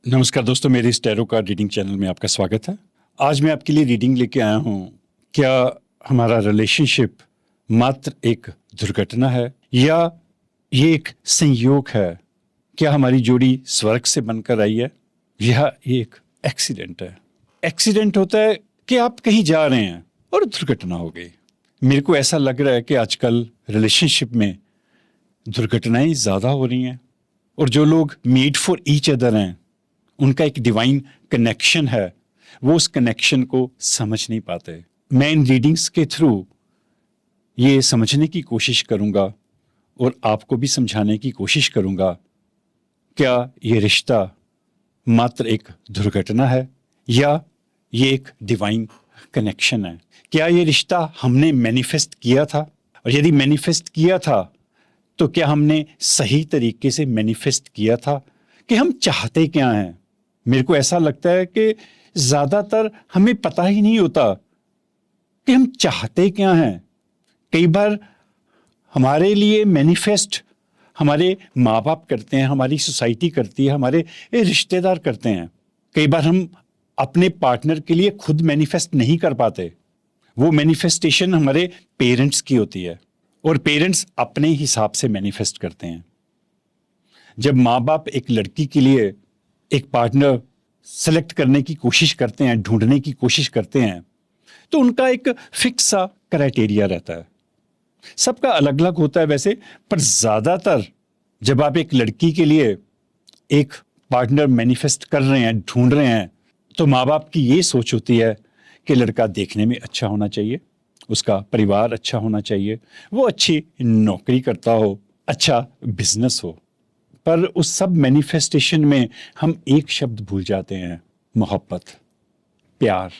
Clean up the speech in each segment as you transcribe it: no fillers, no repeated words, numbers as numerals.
नमस्कार दोस्तों, मेरे इस टैरो कार्ड रीडिंग चैनल में आपका स्वागत है। आज मैं आपके लिए रीडिंग लेके आया हूँ। क्या हमारा रिलेशनशिप मात्र एक दुर्घटना है या ये एक संयोग है? क्या हमारी जोड़ी स्वर्ग से बनकर आई है या ये एक एक्सीडेंट है? एक्सीडेंट होता है कि आप कहीं जा रहे हैं और दुर्घटना हो गई। मेरे को ऐसा लग रहा है कि आजकल रिलेशनशिप में दुर्घटनाएं ज़्यादा हो रही हैं और जो लोग मेड फॉर ईच अदर हैं, उनका एक डिवाइन कनेक्शन है, वो उस कनेक्शन को समझ नहीं पाते। मैं इन रीडिंग्स के थ्रू ये समझने की कोशिश करूंगा और आपको भी समझाने की कोशिश करूंगा, क्या ये रिश्ता मात्र एक दुर्घटना है या ये एक डिवाइन कनेक्शन है? क्या ये रिश्ता हमने मैनिफेस्ट किया था? और यदि मैनिफेस्ट किया था तो क्या हमने सही तरीके से मैनिफेस्ट किया था कि हम चाहते क्या हैं? मेरे को ऐसा लगता है कि ज्यादातर हमें पता ही नहीं होता कि हम चाहते क्या हैं। कई बार हमारे लिए मैनिफेस्ट हमारे माँ बाप करते हैं, हमारी सोसाइटी करती है, हमारे रिश्तेदार करते हैं। कई बार हम अपने पार्टनर के लिए खुद मैनिफेस्ट नहीं कर पाते। वो मैनिफेस्टेशन हमारे पेरेंट्स की होती है और पेरेंट्स अपने हिसाब से मैनिफेस्ट करते हैं। जब माँ बाप एक लड़की के लिए एक पार्टनर सेलेक्ट करने की कोशिश करते हैं, ढूंढने की कोशिश करते हैं, तो उनका एक फिक्स सा क्राइटेरिया रहता है। सबका अलग अलग होता है वैसे, पर ज्यादातर जब आप एक लड़की के लिए एक पार्टनर मैनिफेस्ट कर रहे हैं, ढूंढ रहे हैं, तो माँ बाप की ये सोच होती है कि लड़का देखने में अच्छा होना चाहिए, उसका परिवार अच्छा होना चाहिए, वो अच्छी नौकरी करता हो, अच्छा बिजनेस हो। पर उस सब मैनिफेस्टेशन में हम एक शब्द भूल जाते हैं, मोहब्बत, प्यार।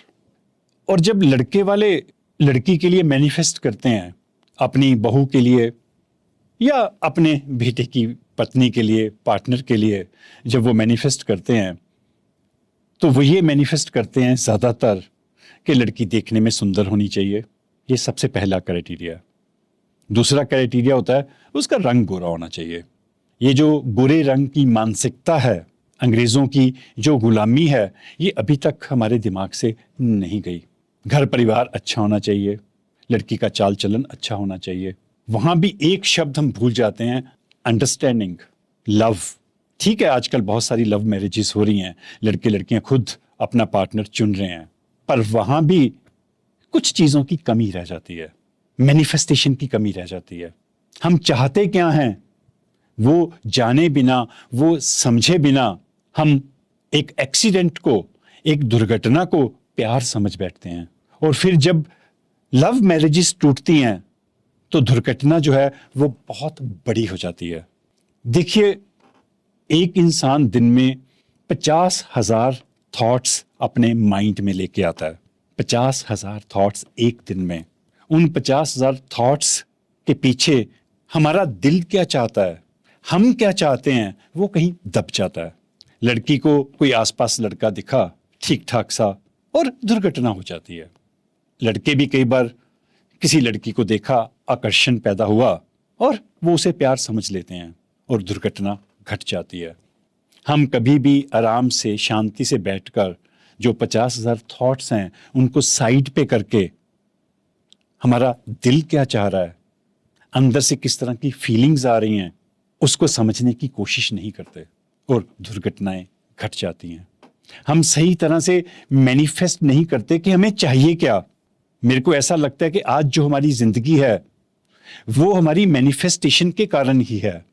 और जब लड़के वाले लड़की के लिए मैनिफेस्ट करते हैं, अपनी बहू के लिए या अपने बेटे की पत्नी के लिए, पार्टनर के लिए, जब वो मैनिफेस्ट करते हैं तो वो ये मैनिफेस्ट करते हैं ज़्यादातर कि लड़की देखने में सुंदर होनी चाहिए। ये सबसे पहला क्राइटेरिया। दूसरा क्राइटेरिया होता है उसका रंग गोरा होना चाहिए। ये जो गोरे रंग की मानसिकता है, अंग्रेज़ों की जो गुलामी है, ये अभी तक हमारे दिमाग से नहीं गई। घर परिवार अच्छा होना चाहिए, लड़की का चाल चलन अच्छा होना चाहिए। वहाँ भी एक शब्द हम भूल जाते हैं, अंडरस्टैंडिंग, लव। ठीक है, आजकल बहुत सारी लव मैरिजेस हो रही हैं, लड़के लड़कियां खुद अपना पार्टनर चुन रहे हैं, पर वहाँ भी कुछ चीज़ों की कमी रह जाती है, मैनिफेस्टेशन की कमी रह जाती है। हम चाहते क्या हैं वो जाने बिना, वो समझे बिना हम एक एक्सीडेंट को, एक दुर्घटना को प्यार समझ बैठते हैं। और फिर जब लव मैरिजेस टूटती हैं तो दुर्घटना जो है वो बहुत बड़ी हो जाती है। देखिए, एक इंसान दिन में 50,000 थॉट्स अपने माइंड में लेके आता है। 50,000 थॉट्स एक दिन में। उन 50,000 थॉट्स के पीछे हमारा दिल क्या चाहता है, हम क्या चाहते हैं, वो कहीं दब जाता है। लड़की को कोई आसपास लड़का दिखा ठीक ठाक सा और दुर्घटना हो जाती है। लड़के भी कई बार किसी लड़की को देखा, आकर्षण पैदा हुआ और वो उसे प्यार समझ लेते हैं और दुर्घटना घट जाती है। हम कभी भी आराम से, शांति से बैठकर जो 50,000 थॉट्स हैं उनको साइड पे करके हमारा दिल क्या चाह रहा है, अंदर से किस तरह की फीलिंग्स आ रही हैं, उसको समझने की कोशिश नहीं करते और दुर्घटनाएं घट जाती हैं। हम सही तरह से मैनिफेस्ट नहीं करते कि हमें चाहिए क्या। मेरे को ऐसा लगता है कि आज जो हमारी जिंदगी है वो हमारी मैनिफेस्टेशन के कारण ही है।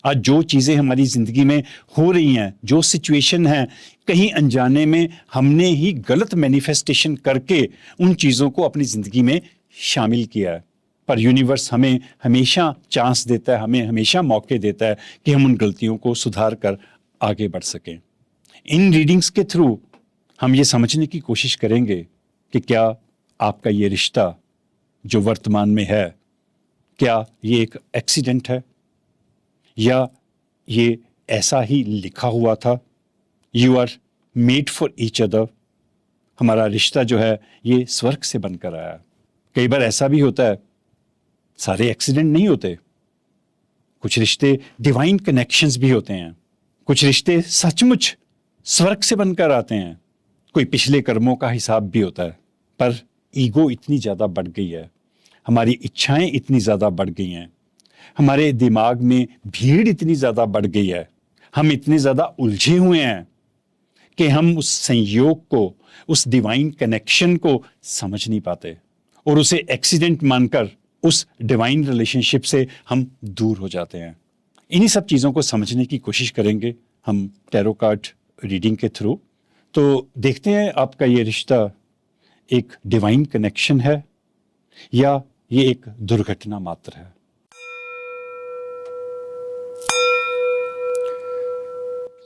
आज जो चीज़ें हमारी ज़िंदगी में हो रही हैं, जो सिचुएशन है, कहीं अनजाने में हमने ही गलत मैनिफेस्टेशन करके उन चीज़ों को अपनी ज़िंदगी में शामिल किया है। पर यूनिवर्स हमें हमेशा चांस देता है, हमें हमेशा मौके देता है कि हम उन गलतियों को सुधार कर आगे बढ़ सकें। इन रीडिंग्स के थ्रू हम ये समझने की कोशिश करेंगे कि क्या आपका ये रिश्ता जो वर्तमान में है, क्या ये एक एक्सीडेंट है या ये ऐसा ही लिखा हुआ था। You are made for each other. हमारा रिश्ता जो है ये स्वर्ग से बनकर आया। कई बार ऐसा भी होता है, सारे एक्सीडेंट नहीं होते, कुछ रिश्ते डिवाइन कनेक्शंस भी होते हैं, कुछ रिश्ते सचमुच स्वर्ग से बनकर आते हैं, कोई पिछले कर्मों का हिसाब भी होता है, पर ईगो इतनी ज़्यादा बढ़ गई है, हमारी इच्छाएं इतनी ज़्यादा बढ़ गई हैं, हमारे दिमाग में भीड़ इतनी ज़्यादा बढ़ गई है, हम इतने ज़्यादा उलझे हुए हैं कि हम उस संयोग को, उस डिवाइन कनेक्शन को समझ नहीं पाते और उसे एक्सीडेंट मानकर उस डिवाइन रिलेशनशिप से हम दूर हो जाते हैं। इन्हीं सब चीज़ों को समझने की कोशिश करेंगे हम टैरो कार्ड रीडिंग के थ्रू। तो देखते हैं आपका ये रिश्ता एक डिवाइन कनेक्शन है या ये एक दुर्घटना मात्र है।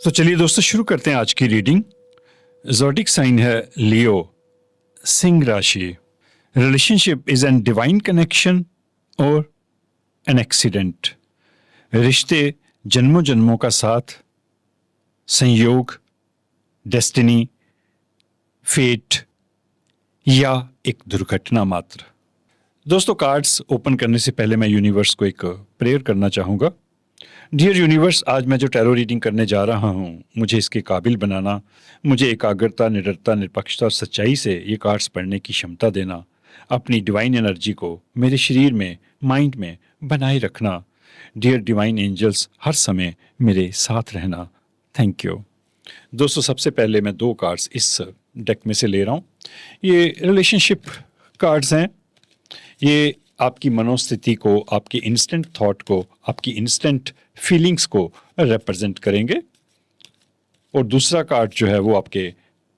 तो चलिए दोस्तों शुरू करते हैं आज की रीडिंग। ज़ोडिक साइन है लियो, सिंह राशि। Relationship is an divine connection और एन एक्सीडेंट। रिश्ते जन्मों जन्मों का साथ, संयोग, डेस्टिनी, फेट या एक दुर्घटना मात्र। दोस्तों कार्ड्स ओपन करने से पहले मैं यूनिवर्स को एक प्रेयर करना चाहूँगा। डियर यूनिवर्स, आज मैं जो टैरो रीडिंग करने जा रहा हूँ, मुझे इसके काबिल बनाना, मुझे एकाग्रता, निडरता, निरपक्षता और सच्चाई से ये कार्ड्स पढ़ने की क्षमता देना, अपनी डिवाइन एनर्जी को मेरे शरीर में, माइंड में बनाए रखना। डियर डिवाइन एंजल्स, हर समय मेरे साथ रहना। Thank you. दोस्तों सबसे पहले मैं 2 कार्ड्स इस डेक में से ले रहा हूँ। ये रिलेशनशिप कार्ड्स हैं। ये आपकी मनोस्थिति को, आपकी इंस्टेंट थॉट को, आपकी इंस्टेंट फीलिंग्स को रिप्रेजेंट करेंगे। और दूसरा कार्ड जो है वो आपके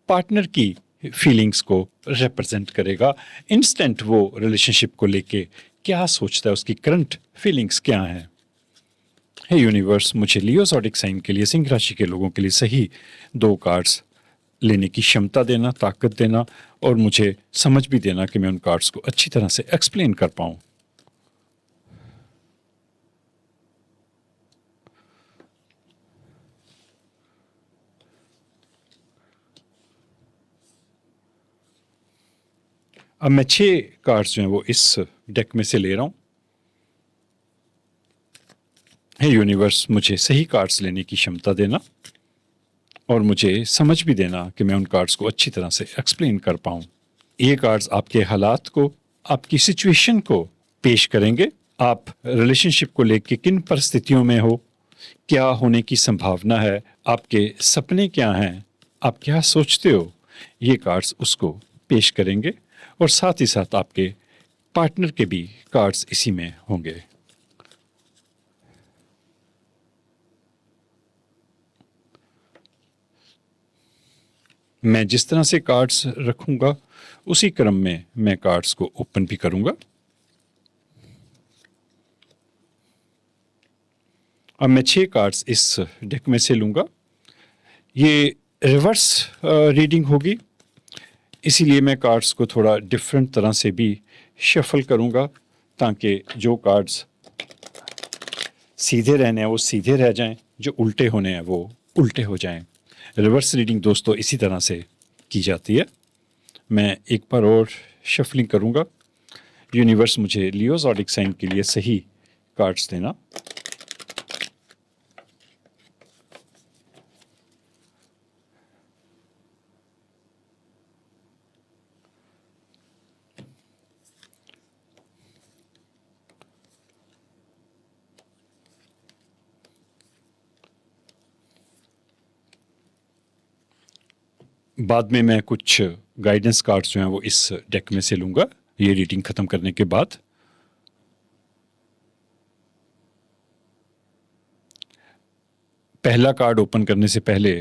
पार्टनर की फीलिंग्स को रिप्रेजेंट करेगा। इंस्टेंट वो रिलेशनशिप को लेके क्या सोचता है, उसकी करंट फीलिंग्स क्या हैं। हे यूनिवर्स, मुझे लियो ज़ोडिक साइन के लिए, सिंह राशि के लोगों के लिए सही 2 कार्ड्स लेने की क्षमता देना, ताकत देना और मुझे समझ भी देना कि मैं उन कार्ड्स को अच्छी तरह से एक्सप्लेन कर पाऊँ। अब मैं 6 कार्ड्स जो हैं वो इस डेक में से ले रहा हूँ। हे यूनिवर्स, मुझे सही कार्ड्स लेने की क्षमता देना और मुझे समझ भी देना कि मैं उन कार्ड्स को अच्छी तरह से एक्सप्लेन कर पाऊँ। ये कार्ड्स आपके हालात को, आपकी सिचुएशन को पेश करेंगे। आप रिलेशनशिप को लेकर किन परिस्थितियों में हो, क्या होने की संभावना है, आपके सपने क्या हैं, आप क्या सोचते हो, ये कार्ड्स उसको पेश करेंगे। और साथ ही साथ आपके पार्टनर के भी कार्ड्स इसी में होंगे। मैं जिस तरह से कार्ड्स रखूंगा उसी क्रम में मैं कार्ड्स को ओपन भी करूंगा। अब मैं 6 कार्ड्स इस डेक में से लूंगा। ये रिवर्स रीडिंग होगी, इसीलिए मैं कार्ड्स को थोड़ा डिफरेंट तरह से भी शफल करूंगा ताकि जो कार्ड्स सीधे रहने हैं वो सीधे रह जाएं, जो उल्टे होने हैं वो उल्टे हो जाएं। रिवर्स रीडिंग दोस्तों इसी तरह से की जाती है। मैं एक बार और शफलिंग करूंगा। यूनिवर्स, मुझे लियो ज़ोडिक साइन के लिए सही कार्ड्स देना। बाद में मैं कुछ गाइडेंस कार्ड्स जो हैं वो इस डेक में से लूंगा ये रीडिंग ख़त्म करने के बाद। पहला कार्ड ओपन करने से पहले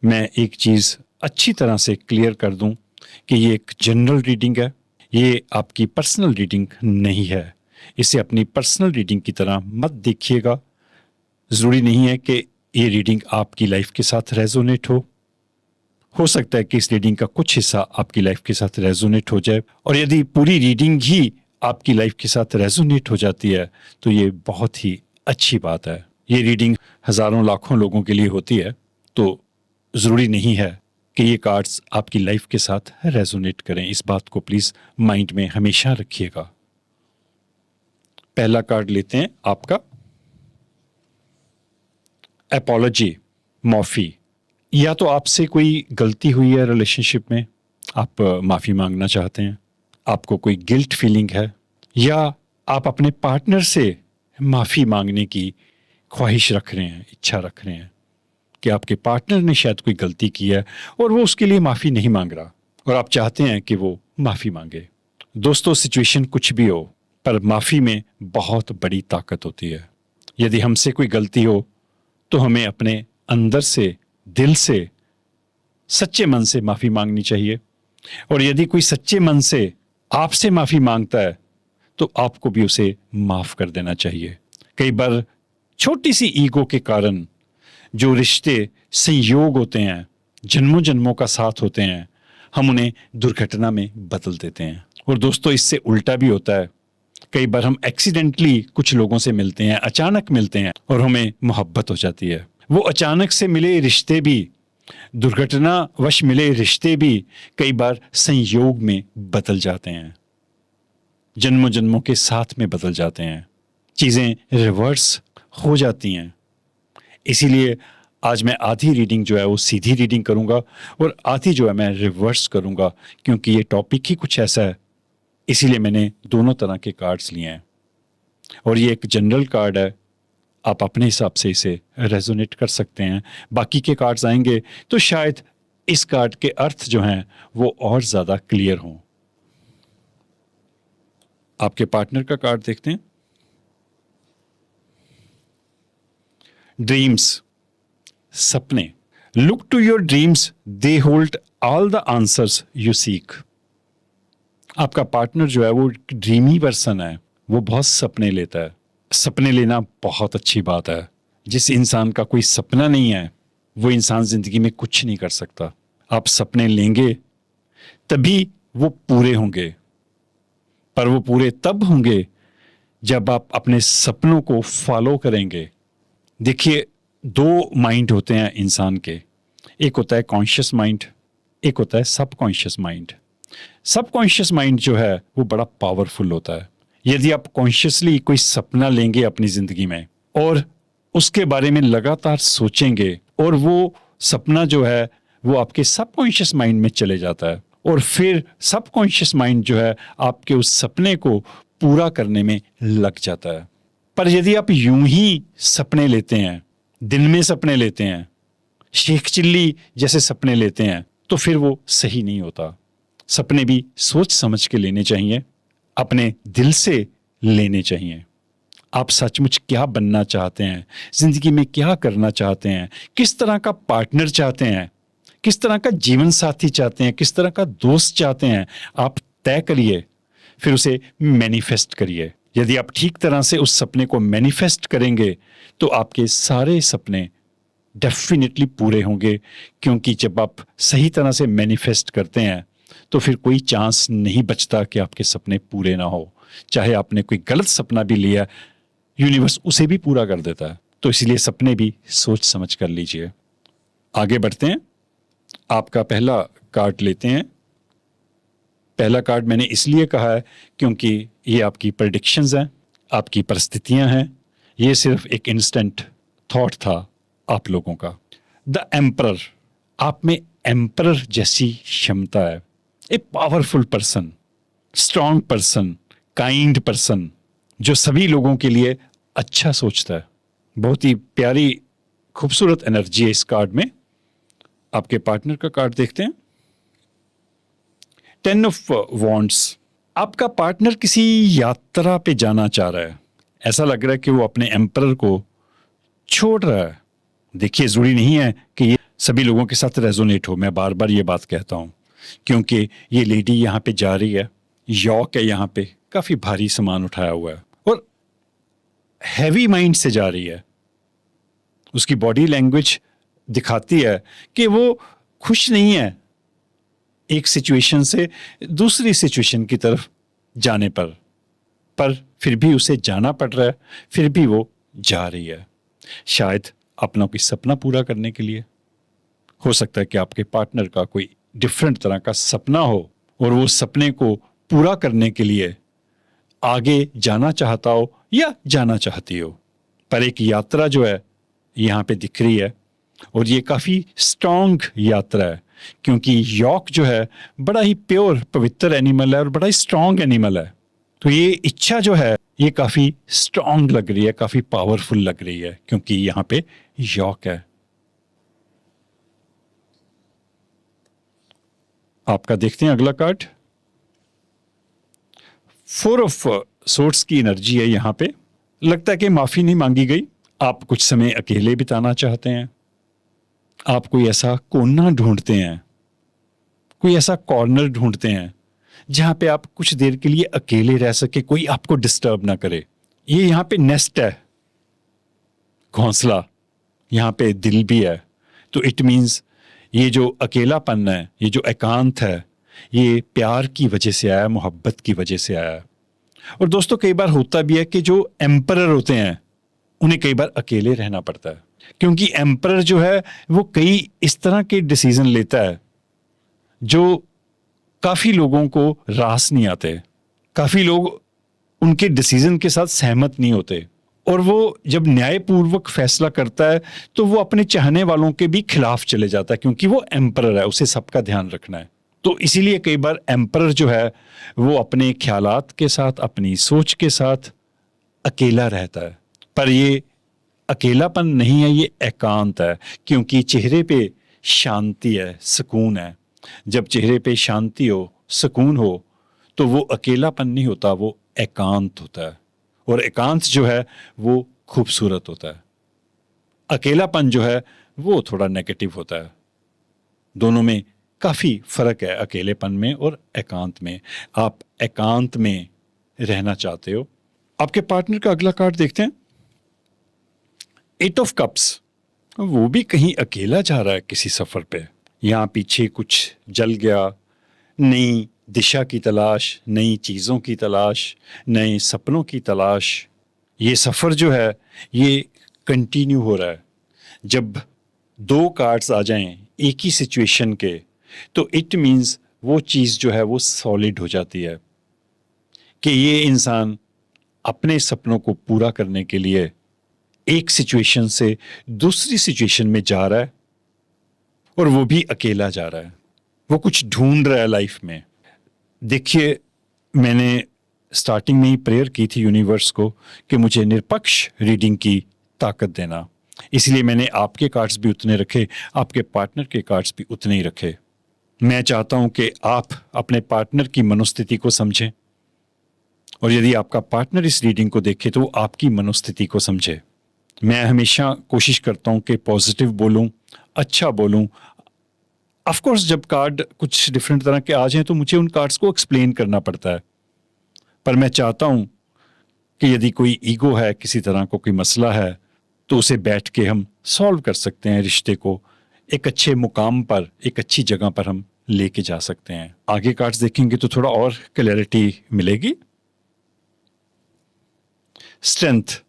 मैं एक चीज़ अच्छी तरह से क्लियर कर दूं कि ये एक जनरल रीडिंग है, ये आपकी पर्सनल रीडिंग नहीं है। इसे अपनी पर्सनल रीडिंग की तरह मत देखिएगा। ज़रूरी नहीं है कि ये रीडिंग आपकी लाइफ के साथ रेजोनेट हो सकता है कि इस रीडिंग का कुछ हिस्सा आपकी लाइफ के साथ रेजोनेट हो जाए, और यदि पूरी रीडिंग ही आपकी लाइफ के साथ रेजोनेट हो जाती है तो ये बहुत ही अच्छी बात है। ये रीडिंग हज़ारों लाखों लोगों के लिए होती है, तो ज़रूरी नहीं है कि ये कार्ड्स आपकी लाइफ के साथ रेजोनेट करें। इस बात को प्लीज़ माइंड में हमेशा रखिएगा। पहला कार्ड लेते हैं आपका, एपोलॉजी, माफ़ी, या तो आपसे कोई गलती हुई है रिलेशनशिप में, आप माफ़ी मांगना चाहते हैं, आपको कोई गिल्ट फीलिंग है, या आप अपने पार्टनर से माफ़ी मांगने की ख्वाहिश रख रहे हैं, इच्छा रख रहे हैं कि आपके पार्टनर ने शायद कोई गलती की है और वो उसके लिए माफ़ी नहीं मांग रहा और आप चाहते हैं कि वो माफ़ी मांगे। दोस्तों, सिचुएशन कुछ भी हो, पर माफ़ी में बहुत बड़ी ताकत होती है। यदि हमसे कोई गलती हो तो हमें अपने अंदर से, दिल से, सच्चे मन से माफ़ी मांगनी चाहिए। और यदि कोई सच्चे मन से आपसे माफ़ी मांगता है तो आपको भी उसे माफ़ कर देना चाहिए। कई बार छोटी सी ईगो के कारण जो रिश्ते संयोग होते हैं, जन्मों जन्मों का साथ होते हैं, हम उन्हें दुर्घटना में बदल देते हैं। और दोस्तों, इससे उल्टा भी होता है। कई बार हम एक्सीडेंटली कुछ लोगों से मिलते हैं, अचानक मिलते हैं और हमें मोहब्बत हो जाती है। वो अचानक से मिले रिश्ते भी, दुर्घटनावश मिले रिश्ते भी कई बार संयोग में बदल जाते हैं, जन्मों जन्मों के साथ में बदल जाते हैं, चीज़ें रिवर्स हो जाती हैं। इसीलिए आज मैं आधी रीडिंग जो है वो सीधी रीडिंग करूंगा और आधी जो है मैं रिवर्स करूंगा, क्योंकि ये टॉपिक ही कुछ ऐसा है। इसीलिए मैंने दोनों तरह के कार्ड्स लिए हैं और ये एक जनरल कार्ड है, आप अपने हिसाब से इसे रेजोनेट कर सकते हैं। बाकी के कार्ड्स आएंगे तो शायद इस कार्ड के अर्थ जो हैं वो और ज़्यादा क्लियर हों। आपके पार्टनर का कार्ड देखते हैं। ड्रीम्स, सपने। Look to your dreams, they hold all the answers you seek. आपका पार्टनर जो है वो ड्रीमी पर्सन है, वो बहुत सपने लेता है। सपने लेना बहुत अच्छी बात है। जिस इंसान का कोई सपना नहीं है वो इंसान जिंदगी में कुछ नहीं कर सकता। आप सपने लेंगे तभी वो पूरे होंगे, पर वो पूरे तब होंगे जब आप अपने सपनों को फॉलो करेंगे। देखिए, दो माइंड होते हैं इंसान के, एक होता है कॉन्शियस माइंड, एक होता है सबकॉन्शियस माइंड। सबकॉन्शियस माइंड जो है वो बड़ा पावरफुल होता है। यदि आप कॉन्शियसली कोई सपना लेंगे अपनी जिंदगी में और उसके बारे में लगातार सोचेंगे और वो सपना जो है वो आपके सबकॉन्शियस माइंड में चले जाता है और फिर सबकॉन्शियस माइंड जो है आपके उस सपने को पूरा करने में लग जाता है। पर यदि आप यूं ही सपने लेते हैं, दिन में सपने लेते हैं, शेख चिल्ली जैसे सपने लेते हैं, तो फिर वो सही नहीं होता। सपने भी सोच समझ के लेने चाहिए, अपने दिल से लेने चाहिए। आप सचमुच क्या बनना चाहते हैं, जिंदगी में क्या करना चाहते हैं, किस तरह का पार्टनर चाहते हैं, किस तरह का जीवन साथी चाहते हैं, किस तरह का दोस्त चाहते हैं, आप तय करिए, फिर उसे मैनिफेस्ट करिए। यदि आप ठीक तरह से उस सपने को मैनिफेस्ट करेंगे तो आपके सारे सपने डेफिनेटली पूरे होंगे, क्योंकि जब आप सही तरह से मैनिफेस्ट करते हैं तो फिर कोई चांस नहीं बचता कि आपके सपने पूरे ना हो। चाहे आपने कोई गलत सपना भी लिया, यूनिवर्स उसे भी पूरा कर देता है। तो इसलिए सपने भी सोच समझ कर लीजिए। आगे बढ़ते हैं, आपका पहला कार्ड लेते हैं। पहला कार्ड मैंने इसलिए कहा है क्योंकि ये आपकी प्रेडिक्शंस हैं, आपकी परिस्थितियां हैं। ये सिर्फ एक इंस्टेंट थॉट था आप लोगों का। द एम्परर, आप में एम्परर जैसी क्षमता है। A powerful person, strong person, kind person, जो सभी लोगों के लिए अच्छा सोचता है। बहुत ही प्यारी खूबसूरत एनर्जी है इस कार्ड में। आपके पार्टनर का कार्ड देखते हैं। 10 ऑफ वॉन्ड्स, आपका पार्टनर किसी यात्रा पे जाना चाह रहा है। ऐसा लग रहा है कि वो अपने एम्परर को छोड़ रहा है। देखिए, जरूरी नहीं है कि ये सभी लोगों के साथ रेजोनेट हो। मैं बार बार ये बात कहता हूं क्योंकि ये लेडी यहाँ पे जा रही है, यॉक है, यहाँ पे काफी भारी सामान उठाया हुआ है और हैवी माइंड से जा रही है। उसकी बॉडी लैंग्वेज दिखाती है कि वो खुश नहीं है एक सिचुएशन से दूसरी सिचुएशन की तरफ जाने पर फिर भी उसे जाना पड़ रहा है, फिर भी वो जा रही है। शायद अपना कोई सपना पूरा करने के लिए। हो सकता है कि आपके पार्टनर का कोई डिफरेंट तरह का सपना हो और वो सपने को पूरा करने के लिए आगे जाना चाहता हो या जाना चाहती हो। पर एक यात्रा जो है यहाँ पे दिख रही है और ये काफ़ी स्ट्रॉन्ग यात्रा है, क्योंकि यॉक जो है बड़ा ही प्योर पवित्र एनिमल है और बड़ा ही स्ट्रॉन्ग एनिमल है। तो ये इच्छा जो है ये काफ़ी स्ट्रॉन्ग लग रही है, काफ़ी पावरफुल लग रही है, क्योंकि यहाँ पे यॉक है। आपका देखते हैं अगला कार्ड। 4 ऑफ सोर्ड्स की एनर्जी है यहाँ पे। लगता है कि माफी नहीं मांगी गई। आप कुछ समय अकेले बिताना चाहते हैं। आप कोई ऐसा कोना ढूंढते हैं, कोई ऐसा कॉर्नर ढूंढते हैं जहां पे आप कुछ देर के लिए अकेले रह सके, कोई आपको डिस्टर्ब ना करे। ये यहाँ पे नेस्ट है, घोंसला, यहाँ पे दिल भी है। तो इट मीन्स ये जो अकेलापन है, ये जो एकांत है, ये प्यार की वजह से आया, मोहब्बत की वजह से आया। और दोस्तों कई बार होता भी है कि जो एम्परर होते हैं उन्हें कई बार अकेले रहना पड़ता है, क्योंकि एम्परर जो है वो कई इस तरह के डिसीजन लेता है जो काफी लोगों को रास नहीं आते। काफी लोग उनके डिसीजन के साथ सहमत नहीं होते, और वो जब न्यायपूर्वक फैसला करता है तो वो अपने चाहने वालों के भी खिलाफ चले जाता है, क्योंकि वो एम्परर है, उसे सबका ध्यान रखना है। तो इसीलिए कई बार एम्परर जो है वो अपने ख्यालात के साथ, अपनी सोच के साथ अकेला रहता है। पर ये अकेलापन नहीं है, ये एकांत है, क्योंकि चेहरे पे शांति है, सुकून है। जब चेहरे पे शांति हो, सुकून हो, तो वो अकेलापन नहीं होता, वो एकांत होता है। और एकांत जो है वो खूबसूरत होता है। अकेलापन जो है वो थोड़ा नेगेटिव होता है। दोनों में काफी फर्क है, अकेलेपन में और एकांत में। आप एकांत में रहना चाहते हो। आपके पार्टनर का अगला कार्ड देखते हैं। 8 ऑफ कप्स। वो भी कहीं अकेला जा रहा है किसी सफर पे। यहाँ पीछे कुछ जल गया, नई दिशा की तलाश, नई चीजों की तलाश, नए सपनों की तलाश। ये सफर जो है ये कंटिन्यू हो रहा है। जब 2 कार्ड्स आ जाएं एक ही सिचुएशन के, तो इट मीन्स वो चीज जो है वो सॉलिड हो जाती है कि ये इंसान अपने सपनों को पूरा करने के लिए एक सिचुएशन से दूसरी सिचुएशन में जा रहा है, और वो भी अकेला जा रहा है। वो कुछ ढूंढ रहा है लाइफ में। देखिए, मैंने स्टार्टिंग में ही प्रेयर की थी यूनिवर्स को कि मुझे निरपक्ष रीडिंग की ताकत देना। इसलिए मैंने आपके कार्ड्स भी उतने रखे, आपके पार्टनर के कार्ड्स भी उतने ही रखे। मैं चाहता हूं कि आप अपने पार्टनर की मनोस्थिति को समझें, और यदि आपका पार्टनर इस रीडिंग को देखे तो वो आपकी मनोस्थिति को समझे। मैं हमेशा कोशिश करता हूं कि पॉजिटिव बोलूं, अच्छा बोलूं। ऑफ कोर्स जब कार्ड कुछ डिफरेंट तरह के आ जाएं तो मुझे उन कार्ड्स को एक्सप्लेन करना पड़ता है, पर मैं चाहता हूं कि यदि कोई ईगो है, किसी तरह को कोई मसला है, तो उसे बैठ के हम सॉल्व कर सकते हैं। रिश्ते को एक अच्छे मुकाम पर, एक अच्छी जगह पर हम लेके जा सकते हैं। आगे कार्ड्स देखेंगे तो थोड़ा और क्लैरिटी मिलेगी। स्ट्रेंथ।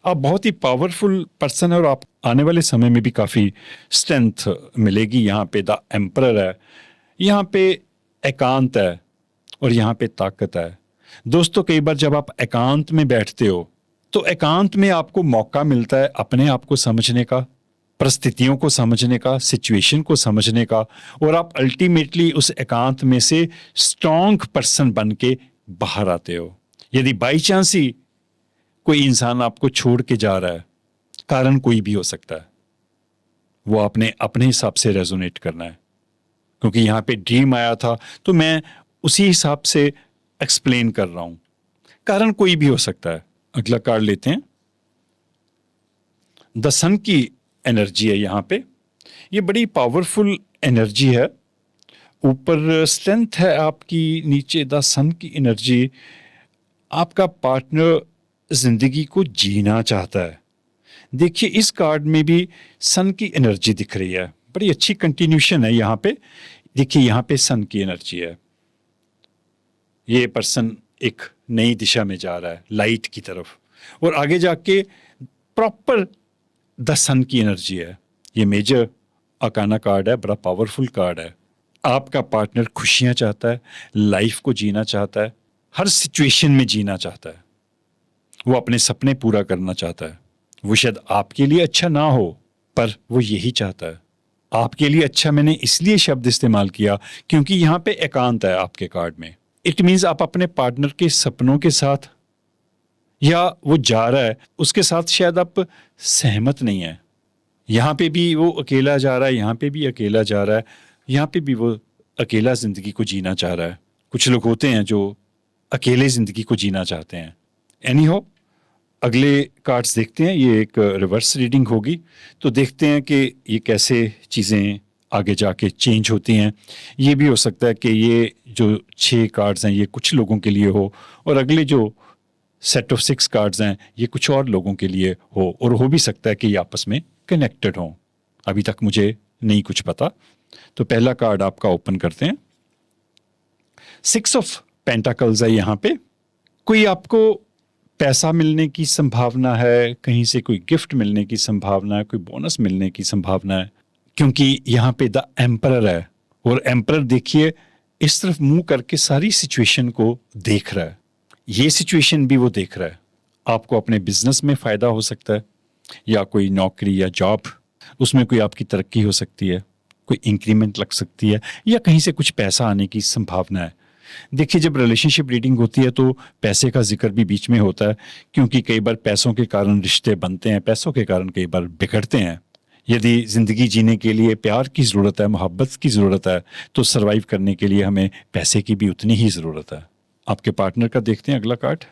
आप बहुत ही पावरफुल पर्सन है और आप आने वाले समय में भी काफी स्ट्रेंथ मिलेगी। यहाँ पे द एम्परर है, यहाँ पे एकांत है, और यहाँ पे ताकत है। दोस्तों कई बार जब आप एकांत में बैठते हो तो एकांत में आपको मौका मिलता है अपने आप को समझने का, परिस्थितियों को समझने का, सिचुएशन को समझने का, और आप अल्टीमेटली उस एकांत में से स्ट्रॉन्ग पर्सन बन के बाहर आते हो। यदि बाई चांस ही कोई इंसान आपको छोड़ के जा रहा है, कारण कोई भी हो सकता है, वो आपने अपने हिसाब से रेजोनेट करना है। क्योंकि यहाँ पे ड्रीम आया था तो मैं उसी हिसाब से एक्सप्लेन कर रहा हूं, कारण कोई भी हो सकता है। अगला कार्ड लेते हैं। द सन की एनर्जी है यहाँ पे। ये बड़ी पावरफुल एनर्जी है। ऊपर स्ट्रेंथ है आपकी, नीचे द सन की एनर्जी। आपका पार्टनर जिंदगी को जीना चाहता है। देखिए इस कार्ड में भी सन की एनर्जी दिख रही है, बड़ी अच्छी कंटिन्यूशन है यहाँ पे। देखिए यहाँ पे सन की एनर्जी है। ये पर्सन एक नई दिशा में जा रहा है, लाइट की तरफ, और आगे जाके प्रॉपर द सन की एनर्जी है। ये मेजर अकाना कार्ड है, बड़ा पावरफुल कार्ड है। आपका पार्टनर खुशियां चाहता है, लाइफ को जीना चाहता है, हर सिचुएशन में जीना चाहता है। वो अपने सपने पूरा करना चाहता है। वो शायद आपके लिए अच्छा ना हो, पर वो यही चाहता है। आपके लिए अच्छा मैंने इसलिए शब्द इस्तेमाल किया क्योंकि यहाँ पे एकांत है आपके कार्ड में। इट मीन्स आप अपने पार्टनर के सपनों के साथ, या वो जा रहा है उसके साथ शायद आप सहमत नहीं है। यहाँ पे भी वो अकेला जा रहा है, यहाँ पे भी अकेला जा रहा है, यहाँ पे भी वो अकेला ज़िंदगी को जीना चाह रहा है। कुछ लोग होते हैं जो अकेले ज़िंदगी को जीना चाहते हैं। एनी हो, अगले कार्ड्स देखते हैं। ये एक रिवर्स रीडिंग होगी, तो देखते हैं कि ये कैसे चीज़ें आगे जाके चेंज होती हैं। ये भी हो सकता है कि ये जो 6 कार्ड्स हैं ये कुछ लोगों के लिए हो, और अगले जो सेट ऑफ 6 कार्ड्स हैं ये कुछ और लोगों के लिए हो, और हो भी सकता है कि ये आपस में कनेक्टेड हों। अभी तक मुझे नहीं कुछ पता। तो पहला कार्ड आपका ओपन करते हैं। 6 ऑफ पेंटाकल्स है यहाँ पे। कोई आपको पैसा मिलने की संभावना है, कहीं से कोई गिफ्ट मिलने की संभावना है, कोई बोनस मिलने की संभावना है, क्योंकि यहाँ पे द एम्परर है, और एम्परर देखिए इस तरफ मुंह करके सारी सिचुएशन को देख रहा है। ये सिचुएशन भी वो देख रहा है। आपको अपने बिजनेस में फ़ायदा हो सकता है, या कोई नौकरी या जॉब, उसमें कोई आपकी तरक्की हो सकती है, कोई इंक्रीमेंट लग सकती है, या कहीं से कुछ पैसा आने की संभावना है। देखिए, जब रिलेशनशिप रीडिंग होती है तो पैसे का जिक्र भी बीच में होता है, क्योंकि कई बार पैसों के कारण रिश्ते बनते हैं, पैसों के कारण कई बार बिगड़ते हैं। यदि ज़िंदगी जीने के लिए प्यार की ज़रूरत है, मोहब्बत की ज़रूरत है, तो सर्वाइव करने के लिए हमें पैसे की भी उतनी ही ज़रूरत है। आपके पार्टनर का देखते हैं अगला कार्ड।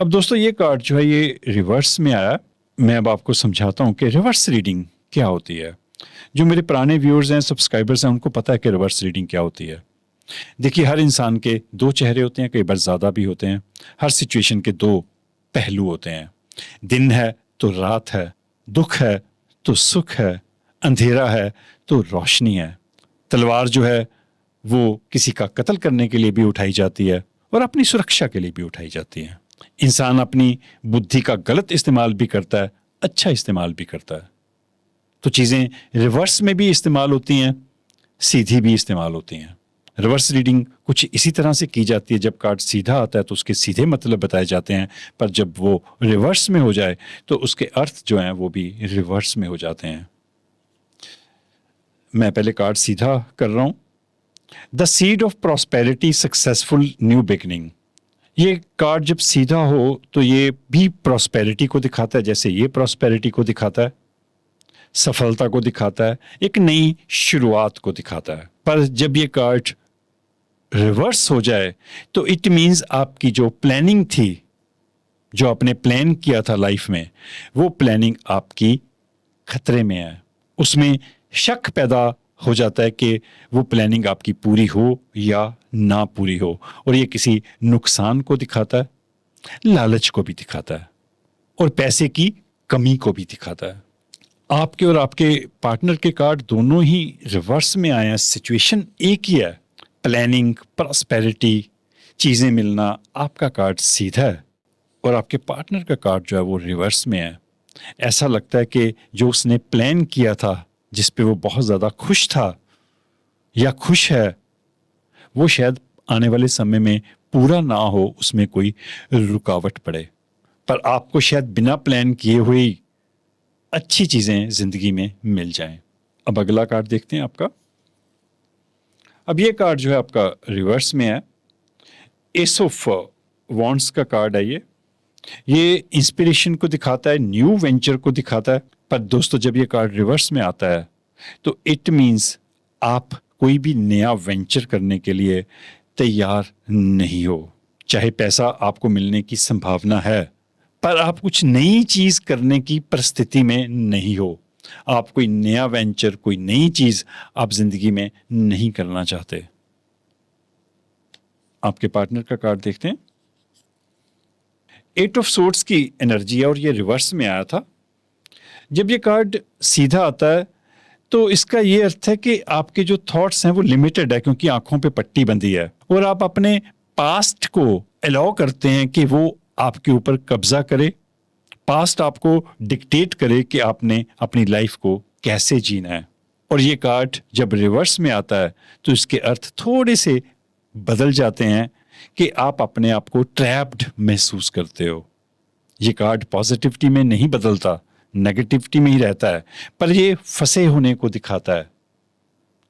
अब दोस्तों, ये कार्ड जो है ये रिवर्स में आया। मैं अब आपको समझाता हूँ कि रिवर्स रीडिंग क्या होती है। जो मेरे पुराने व्यूअर्स हैं, सब्सक्राइबर्स हैं, उनको पता है कि रिवर्स रीडिंग क्या होती है। देखिए, हर इंसान के 2 चेहरे होते हैं, कई बार ज़्यादा भी होते हैं। हर सिचुएशन के 2 पहलू होते हैं। दिन है तो रात है, दुख है तो सुख है, अंधेरा है तो रोशनी है। तलवार जो है वो किसी का कत्ल करने के लिए भी उठाई जाती है, और अपनी सुरक्षा के लिए भी उठाई जाती है। इंसान अपनी बुद्धि का गलत इस्तेमाल भी करता है, अच्छा इस्तेमाल भी करता है। तो चीज़ें रिवर्स में भी इस्तेमाल होती हैं, सीधी भी इस्तेमाल होती हैं। रिवर्स रीडिंग कुछ इसी तरह से की जाती है। जब कार्ड सीधा आता है तो उसके सीधे मतलब बताए जाते हैं, पर जब वो रिवर्स में हो जाए तो उसके अर्थ जो हैं वो भी रिवर्स में हो जाते हैं। मैं पहले कार्ड सीधा कर रहा हूं। The seed of prosperity, successful new beginning. ये कार्ड जब सीधा हो तो ये भी प्रॉस्पेरिटी को दिखाता है, जैसे ये प्रॉस्पेरिटी को दिखाता है, सफलता को दिखाता है, एक नई शुरुआत को दिखाता है। पर जब ये कार्ड रिवर्स हो जाए तो इट मीन्स आपकी जो प्लानिंग थी, जो आपने प्लान किया था लाइफ में, वो प्लानिंग आपकी खतरे में है। उसमें शक पैदा हो जाता है कि वो प्लानिंग आपकी पूरी हो या ना पूरी हो, और ये किसी नुकसान को दिखाता है, लालच को भी दिखाता है, और पैसे की कमी को भी दिखाता है। आपके और आपके पार्टनर के कार्ड दोनों ही रिवर्स में आए हैं। सिचुएशन एक ही है, प्लानिंग, प्रॉस्पेरिटी, चीज़ें मिलना। आपका कार्ड सीधा है और आपके पार्टनर का कार्ड जो है वो रिवर्स में है। ऐसा लगता है कि जो उसने प्लान किया था, जिस पे वो बहुत ज़्यादा खुश था या खुश है, वो शायद आने वाले समय में पूरा ना हो, उसमें कोई रुकावट पड़े। पर आपको शायद बिना प्लान किए हुए ही अच्छी चीज़ें ज़िंदगी में मिल जाएं। अब अगला कार्ड देखते हैं आपका। अब ये कार्ड जो है आपका रिवर्स में है। एस ऑफ वॉन्ड्स का कार्ड है ये इंस्पिरेशन को दिखाता है, न्यू वेंचर को दिखाता है। पर दोस्तों, जब ये कार्ड रिवर्स में आता है तो इट मीन्स आप कोई भी नया वेंचर करने के लिए तैयार नहीं हो। चाहे पैसा आपको मिलने की संभावना है, पर आप कुछ नई चीज़ करने की परिस्थिति में नहीं हो। आप कोई नया वेंचर, कोई नई चीज़ आप जिंदगी में नहीं करना चाहते। आपके पार्टनर का कार्ड देखते हैं। 8 ऑफ सोर्ड्स की एनर्जी है और ये रिवर्स में आया था। जब ये कार्ड सीधा आता है तो इसका ये अर्थ है कि आपके जो थॉट्स हैं वो लिमिटेड है, क्योंकि आंखों पे पट्टी बंधी है, और आप अपने पास्ट को अलाउ करते हैं कि वो आपके ऊपर कब्जा करे। पास्ट आपको डिक्टेट करे कि आपने अपनी लाइफ को कैसे जीना है। और ये कार्ड जब रिवर्स में आता है तो इसके अर्थ थोड़े से बदल जाते हैं कि आप अपने आप को ट्रैप्ड महसूस करते हो। ये कार्ड पॉजिटिविटी में नहीं बदलता, नेगेटिविटी में ही रहता है, पर ये फंसे होने को दिखाता है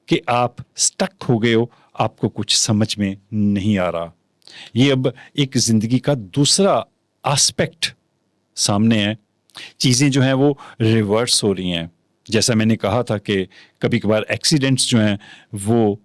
कि आप स्टक हो गए हो, आपको कुछ समझ में नहीं आ रहा। ये अब एक जिंदगी का दूसरा एस्पेक्ट सामने है। चीजें जो हैं वो रिवर्स हो रही हैं। जैसा मैंने कहा था कि कभी कभार एक्सीडेंट्स जो हैं वो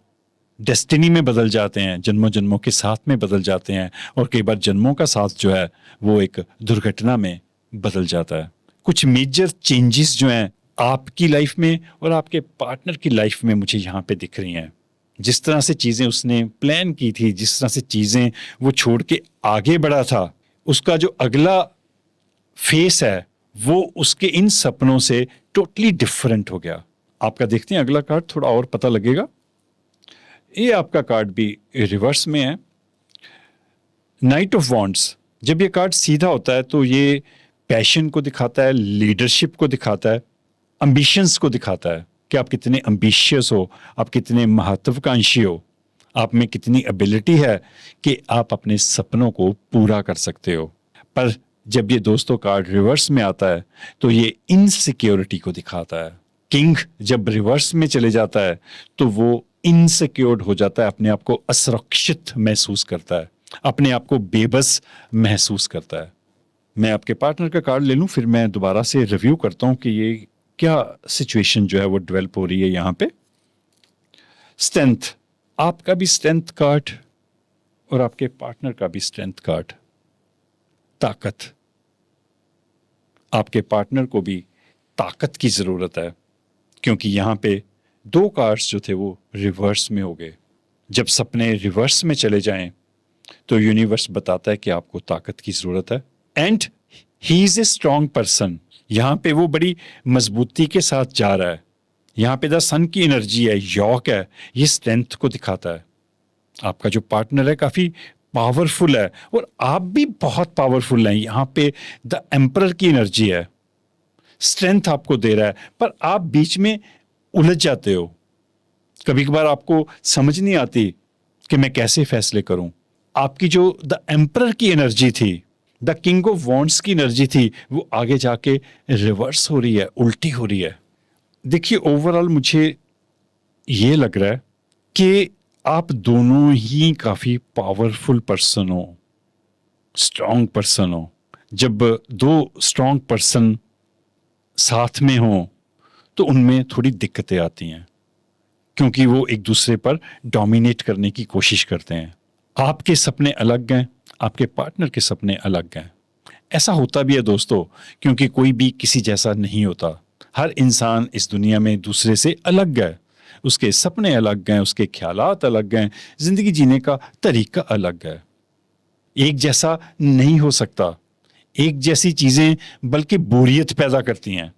डेस्टिनी में बदल जाते हैं, जन्मों जन्मों के साथ में बदल जाते हैं, और कई बार जन्मों का साथ जो है वो एक दुर्घटना में बदल जाता है। कुछ मेजर चेंजेस जो हैं आपकी लाइफ में और आपके पार्टनर की लाइफ में मुझे यहाँ पे दिख रही हैं। जिस तरह से चीजें उसने प्लान की थी, जिस तरह से चीजें वो छोड़ के आगे बढ़ा था, उसका जो अगला फेस है वो उसके इन सपनों से टोटली डिफरेंट हो गया। आपका देखते हैं अगला कार्ड, थोड़ा और पता लगेगा। ये आपका कार्ड भी रिवर्स में है, नाइट ऑफ वॉन्ड्स। जब ये कार्ड सीधा होता है तो ये पैशन को दिखाता है, लीडरशिप को दिखाता है, एम्बिशंस को दिखाता है कि आप कितने एम्बिशियस हो, आप कितने महत्वाकांक्षी हो, आप में कितनी एबिलिटी है कि आप अपने सपनों को पूरा कर सकते हो। पर जब ये दोस्तों कार्ड रिवर्स में आता है तो ये इनसिक्योरिटी को दिखाता है। किंग जब रिवर्स में चले जाता है तो वो इनसिक्योर्ड हो जाता है, अपने आप को असुरक्षित महसूस करता है, अपने आप को बेबस महसूस करता है। मैं आपके पार्टनर का कार्ड ले लूं, फिर मैं दोबारा से रिव्यू करता हूं कि ये क्या सिचुएशन जो है वो डेवलप हो रही है यहाँ पे। स्ट्रेंथ, आपका भी स्ट्रेंथ कार्ड और आपके पार्टनर का भी स्ट्रेंथ कार्ड। ताकत, आपके पार्टनर को भी ताकत की जरूरत है, क्योंकि यहाँ पे दो कार्ड्स जो थे वो रिवर्स में हो गए। जब सपने रिवर्स में चले जाएं तो यूनिवर्स बताता है कि आपको ताकत की जरूरत है। And he is a strong person, यहाँ पे वो बड़ी मजबूती के साथ जा रहा है। यहाँ पे द सन की एनर्जी है, यॉक है, ये स्ट्रेंथ को दिखाता है। आपका जो पार्टनर है काफी पावरफुल है और आप भी बहुत पावरफुल हैं। यहाँ पे द एम्परर की एनर्जी है, स्ट्रेंथ आपको दे रहा है, पर आप बीच में उलझ जाते हो। कभी कभार आपको समझ नहीं आती कि मैं कैसे फैसले करूं। आपकी जो द एम्परर की एनर्जी थी, द किंग ऑफ वॉन्ड्स की एनर्जी थी, वो आगे जाके रिवर्स हो रही है, उल्टी हो रही है। देखिए ओवरऑल मुझे ये लग रहा है कि आप दोनों ही काफी पावरफुल पर्सन हो, स्ट्रांग पर्सन हो। जब दो स्ट्रांग पर्सन साथ में हो तो उनमें थोड़ी दिक्कतें आती हैं, क्योंकि वो एक दूसरे पर डोमिनेट करने की कोशिश करते हैं। आपके सपने अलग हैं, आपके पार्टनर के सपने अलग हैं। ऐसा होता भी है दोस्तों, क्योंकि कोई भी किसी जैसा नहीं होता। हर इंसान इस दुनिया में दूसरे से अलग है, उसके सपने अलग हैं, उसके ख्यालात अलग हैं, जिंदगी जीने का तरीका अलग है। एक जैसा नहीं हो सकता। एक जैसी चीजें बल्कि बोरियत पैदा करती हैं।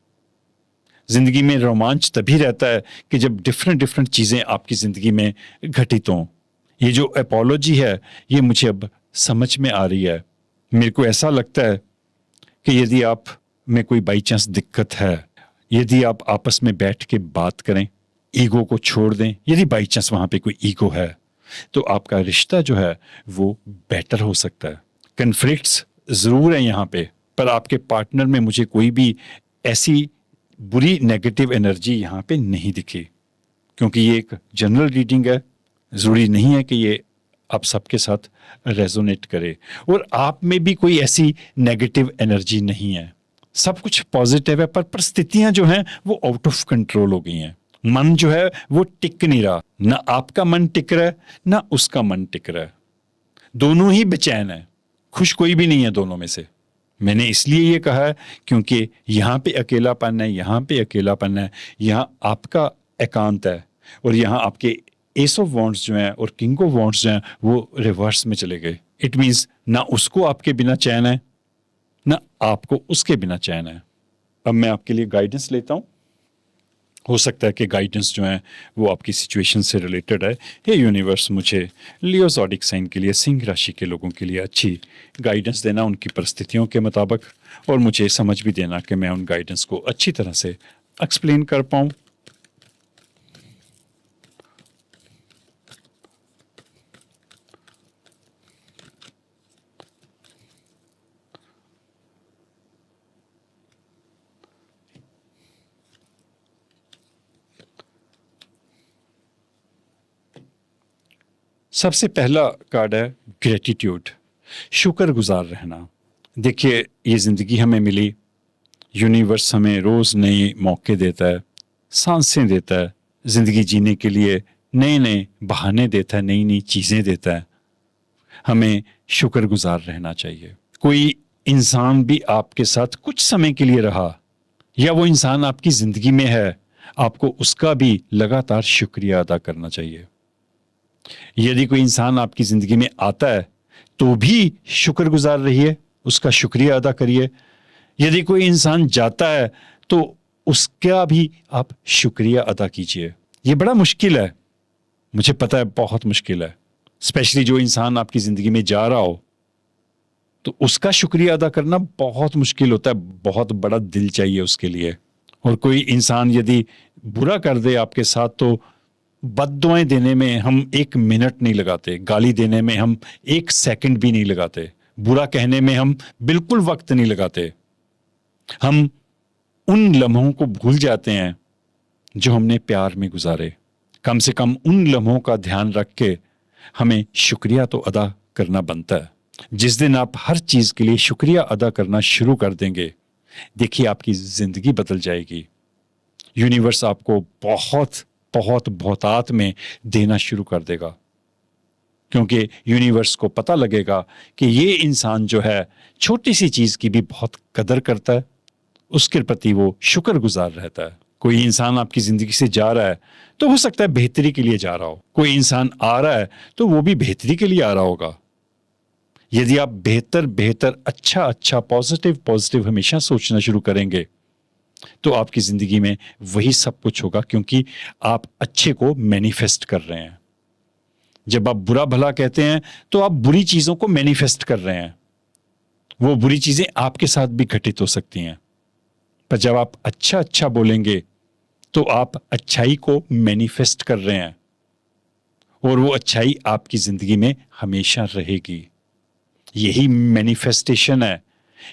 जिंदगी में रोमांच तभी रहता है कि जब डिफरेंट डिफरेंट चीजें आपकी जिंदगी में घटित हों। ये जो एपोलॉजी है ये मुझे अब समझ में आ रही है। मेरे को ऐसा लगता है कि यदि आप में कोई बाई चांस दिक्कत है, यदि आप आपस में बैठ के बात करें, ईगो को छोड़ दें, यदि बाई चांस वहां पे कोई ईगो है तो आपका रिश्ता जो है वो बेटर हो सकता है। कन्फ्लिक्ट्स जरूर है यहाँ पे, पर आपके पार्टनर में मुझे कोई भी ऐसी बुरी नेगेटिव एनर्जी यहाँ पे नहीं दिखी, क्योंकि ये एक जनरल रीडिंग है। जरूरी नहीं है कि ये आप सबके साथ रेजोनेट करे, और आप में भी कोई ऐसी नेगेटिव एनर्जी नहीं है। सब कुछ पॉजिटिव है, पर परिस्थितियां जो हैं वो आउट ऑफ कंट्रोल हो गई हैं। मन जो है वो टिक नहीं रहा, ना आपका मन टिक रहा है ना उसका मन टिक रहा है। दोनों ही बेचैन है, खुश कोई भी नहीं है दोनों में से। मैंने इसलिए ये कहा है क्योंकि यहाँ पे अकेलापन है, यहाँ पे अकेलापन है, यहाँ आपका एकांत है, और यहाँ आपके एस ऑफ वॉन्ड्स जो हैं और किंग ऑफ वॉन्ड्स जो हैं वो रिवर्स में चले गए। इट मीन्स ना उसको आपके बिना चैन है, ना आपको उसके बिना चैन है। अब मैं आपके लिए गाइडेंस लेता हूँ। हो सकता है कि गाइडेंस जो है वो आपकी सिचुएशन से रिलेटेड है। हे यूनिवर्स, मुझे लियो ज़ोडिक साइन के लिए, सिंह राशि के लोगों के लिए अच्छी गाइडेंस देना उनकी परिस्थितियों के मुताबिक, और मुझे समझ भी देना कि मैं उन गाइडेंस को अच्छी तरह से एक्सप्लेन कर पाऊँ। सबसे पहला कार्ड है ग्रेटिट्यूड, शुक्रगुजार रहना। देखिए, ये ज़िंदगी हमें मिली, यूनिवर्स हमें रोज़ नए मौके देता है, सांसें देता है, ज़िंदगी जीने के लिए नए नए बहाने देता है, नई नई चीज़ें देता है। हमें शुक्रगुजार रहना चाहिए। कोई इंसान भी आपके साथ कुछ समय के लिए रहा या वो इंसान आपकी ज़िंदगी में है, आपको उसका भी लगातार शुक्रिया अदा करना चाहिए। यदि कोई इंसान आपकी ज़िंदगी में आता है तो भी शुक्रगुजार रहिए, उसका शुक्रिया अदा करिए। यदि कोई इंसान जाता है तो उसका भी आप शुक्रिया अदा कीजिए। ये बड़ा मुश्किल है, मुझे पता है, बहुत मुश्किल है। स्पेशली जो इंसान आपकी ज़िंदगी में जा रहा हो तो उसका शुक्रिया अदा करना बहुत मुश्किल होता है, बहुत बड़ा दिल चाहिए उसके लिए। और कोई इंसान यदि बुरा कर दे आपके साथ तो बद्दुआएं देने में हम 1 मिनट नहीं लगाते, गाली देने में हम 1 सेकंड भी नहीं लगाते, बुरा कहने में हम बिल्कुल वक्त नहीं लगाते। हम उन लम्हों को भूल जाते हैं जो हमने प्यार में गुजारे। कम से कम उन लम्हों का ध्यान रख के हमें शुक्रिया तो अदा करना बनता है। जिस दिन आप हर चीज के लिए शुक्रिया अदा करना शुरू कर देंगे, देखिए आपकी जिंदगी बदल जाएगी। यूनिवर्स आपको बहुत बहुत बहुतात में देना शुरू कर देगा, क्योंकि यूनिवर्स को पता लगेगा कि ये इंसान जो है छोटी सी चीज की भी बहुत कदर करता है, उसके प्रति वो शुक्रगुजार रहता है। कोई इंसान आपकी जिंदगी से जा रहा है तो हो सकता है बेहतरी के लिए जा रहा हो, कोई इंसान आ रहा है तो वो भी बेहतरी के लिए आ रहा होगा। यदि आप बेहतर बेहतर अच्छा अच्छा पॉजिटिव पॉजिटिव हमेशा सोचना शुरू करेंगे तो आपकी जिंदगी में वही सब कुछ होगा, क्योंकि आप अच्छे को मैनिफेस्ट कर रहे हैं। जब आप बुरा भला कहते हैं तो आप बुरी चीजों को मैनिफेस्ट कर रहे हैं। वो बुरी चीजें आपके साथ भी घटित हो सकती हैं, पर जब आप अच्छा अच्छा बोलेंगे तो आप अच्छाई को मैनिफेस्ट कर रहे हैं और वो अच्छाई आपकी जिंदगी में हमेशा रहेगी। यही मैनिफेस्टेशन है,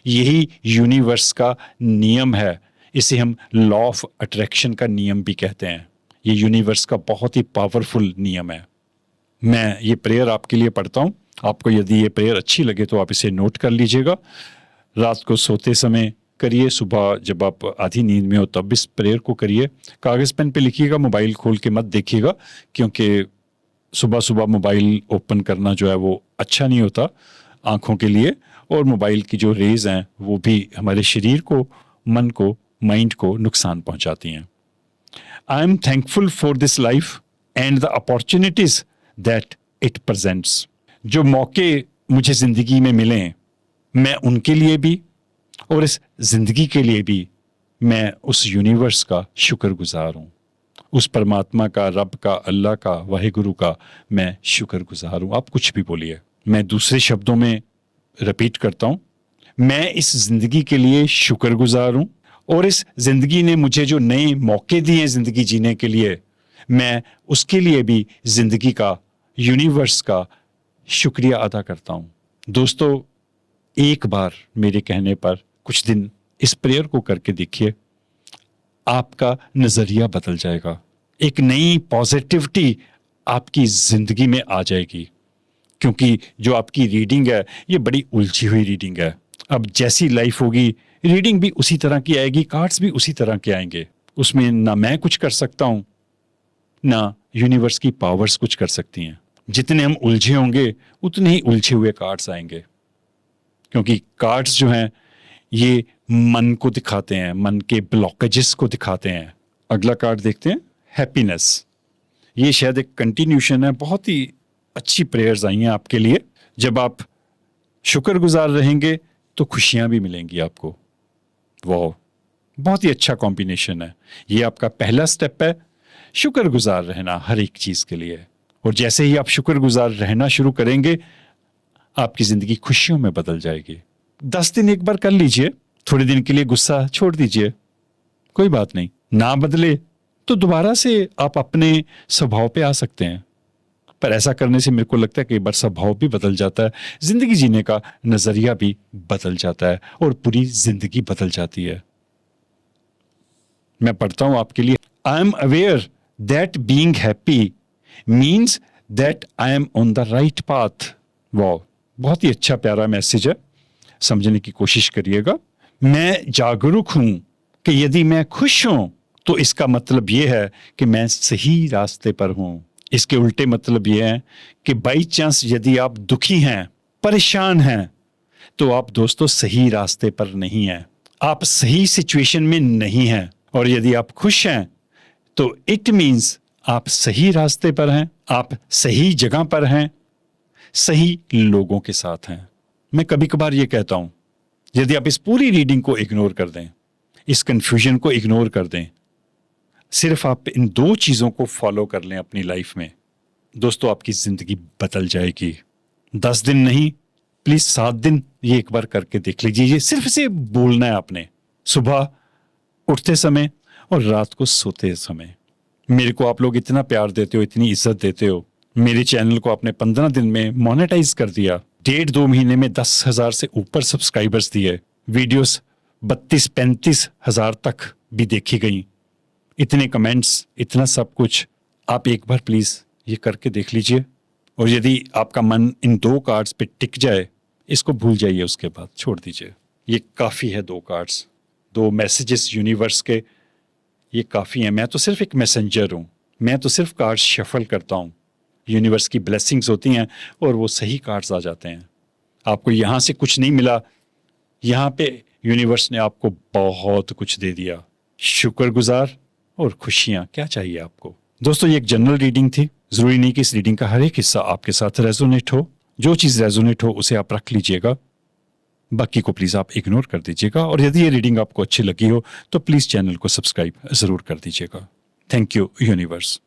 यही यूनिवर्स का नियम है। इसे हम लॉ ऑफ अट्रैक्शन का नियम भी कहते हैं। ये यूनिवर्स का बहुत ही पावरफुल नियम है। मैं ये प्रेयर आपके लिए पढ़ता हूँ। आपको यदि ये प्रेयर अच्छी लगे तो आप इसे नोट कर लीजिएगा। रात को सोते समय करिए, सुबह जब आप आधी नींद में हो तब इस प्रेयर को करिए। कागज़ पेन पे लिखिएगा, मोबाइल खोल के मत देखिएगा, क्योंकि सुबह सुबह मोबाइल ओपन करना जो है वो अच्छा नहीं होता आँखों के लिए, और मोबाइल की जो रेज हैं वो भी हमारे शरीर को, मन को, माइंड को नुकसान पहुंचाती हैं। I am thankful for this life and the opportunities that it presents. जो मौके मुझे ज़िंदगी में मिले मैं उनके लिए भी और इस ज़िंदगी के लिए भी मैं उस यूनिवर्स का शुक्रगुजार हूँ। उस परमात्मा का, रब का, अल्लाह का, वाहिगुरु का मैं शुक्रगुजार हूँ। आप कुछ भी बोलिए। मैं दूसरे शब्दों में रिपीट करता हूँ, मैं इस ज़िंदगी के लिए शुक्रगुजार हूँ और इस ज़िंदगी ने मुझे जो नए मौके दिए ज़िंदगी जीने के लिए, मैं उसके लिए भी ज़िंदगी का, यूनिवर्स का शुक्रिया अदा करता हूँ। दोस्तों, एक बार मेरे कहने पर कुछ दिन इस प्रेयर को करके देखिए, आपका नज़रिया बदल जाएगा। एक नई पॉजिटिविटी आपकी ज़िंदगी में आ जाएगी, क्योंकि जो आपकी रीडिंग है ये बड़ी उलझी हुई रीडिंग है। अब जैसी लाइफ होगी रीडिंग भी उसी तरह की आएगी, कार्ड्स भी उसी तरह के आएंगे। उसमें ना मैं कुछ कर सकता हूँ ना यूनिवर्स की पावर्स कुछ कर सकती हैं। जितने हम उलझे होंगे उतने ही उलझे हुए कार्ड्स आएंगे, क्योंकि कार्ड्स जो हैं ये मन को दिखाते हैं, मन के ब्लॉकेजेस को दिखाते हैं। अगला कार्ड देखते हैं, हैप्पीनेस। ये शायद एक कंटिन्यूशन है, बहुत ही अच्छी प्रेयर्स आई हैं आपके लिए। जब आप शुक्रगुजार रहेंगे तो खुशियां भी मिलेंगी आपको। वाह, बहुत ही अच्छा कॉम्बिनेशन है। ये आपका पहला स्टेप है, शुक्रगुजार रहना हर एक चीज के लिए। और जैसे ही आप शुक्रगुजार रहना शुरू करेंगे आपकी जिंदगी खुशियों में बदल जाएगी। 10 दिन एक बार कर लीजिए, थोड़े दिन के लिए गुस्सा छोड़ दीजिए, कोई बात नहीं। ना बदले तो दोबारा से आप अपने स्वभाव पे आ सकते हैं, पर ऐसा करने से मेरे को लगता है कई बार स्वभाव भी बदल जाता है, जिंदगी जीने का नजरिया भी बदल जाता है और पूरी जिंदगी बदल जाती है। मैं पढ़ता हूं आपके लिए। I am aware that being happy means that I am on the right path. वाह, बहुत ही अच्छा प्यारा मैसेज है, समझने की कोशिश करिएगा। मैं जागरूक हूं कि यदि मैं खुश हूं तो इसका मतलब यह है कि मैं सही रास्ते पर हूं। इसके उल्टे मतलब यह है कि बाई चांस यदि आप दुखी हैं, परेशान हैं, तो आप दोस्तों सही रास्ते पर नहीं हैं, आप सही सिचुएशन में नहीं हैं। और यदि आप खुश हैं तो इट मीन्स आप सही रास्ते पर हैं, आप सही जगह पर हैं, सही लोगों के साथ हैं। मैं कभी कभार ये कहता हूं, यदि आप इस पूरी रीडिंग को इग्नोर कर दें, इस कंफ्यूजन को इग्नोर कर दें, सिर्फ आप इन 2 चीजों को फॉलो कर लें अपनी लाइफ में, दोस्तों आपकी जिंदगी बदल जाएगी। 10 दिन नहीं, प्लीज 7 दिन ये एक बार करके देख लीजिए। ये सिर्फ इसे बोलना है आपने, सुबह उठते समय और रात को सोते समय। मेरे को आप लोग इतना प्यार देते हो, इतनी इज्जत देते हो। मेरे चैनल को आपने 15 दिन में मोनेटाइज कर दिया, 1.5-2 महीने में 10,000 से ऊपर सब्सक्राइबर्स दिए, वीडियोस 32-35 हजार तक भी देखी गई, इतने कमेंट्स, इतना सब कुछ। आप एक बार प्लीज ये करके देख लीजिए। और यदि आपका मन इन 2 कार्ड्स पे टिक जाए, इसको भूल जाइए, उसके बाद छोड़ दीजिए। ये काफी है, 2 कार्ड्स, 2 मैसेजेस यूनिवर्स के, ये काफी है। मैं तो सिर्फ एक मैसेंजर हूं, मैं तो सिर्फ कार्ड्स शफल करता हूं। यूनिवर्स की ब्लेसिंग्स होती हैं और वो सही कार्ड्स आ जाते हैं। आपको यहां से कुछ नहीं मिला, यहां पे यूनिवर्स ने आपको बहुत कुछ दे दिया। शुक्रगुजार और खुशियां, क्या चाहिए आपको। दोस्तों ये एक जनरल रीडिंग थी, जरूरी नहीं कि इस रीडिंग का हर एक हिस्सा आपके साथ रेजोनेट हो। जो चीज रेजोनेट हो उसे आप रख लीजिएगा, बाकी को प्लीज आप इग्नोर कर दीजिएगा। और यदि ये रीडिंग आपको अच्छी लगी हो तो प्लीज चैनल को सब्सक्राइब जरूर कर दीजिएगा। Thank you universe.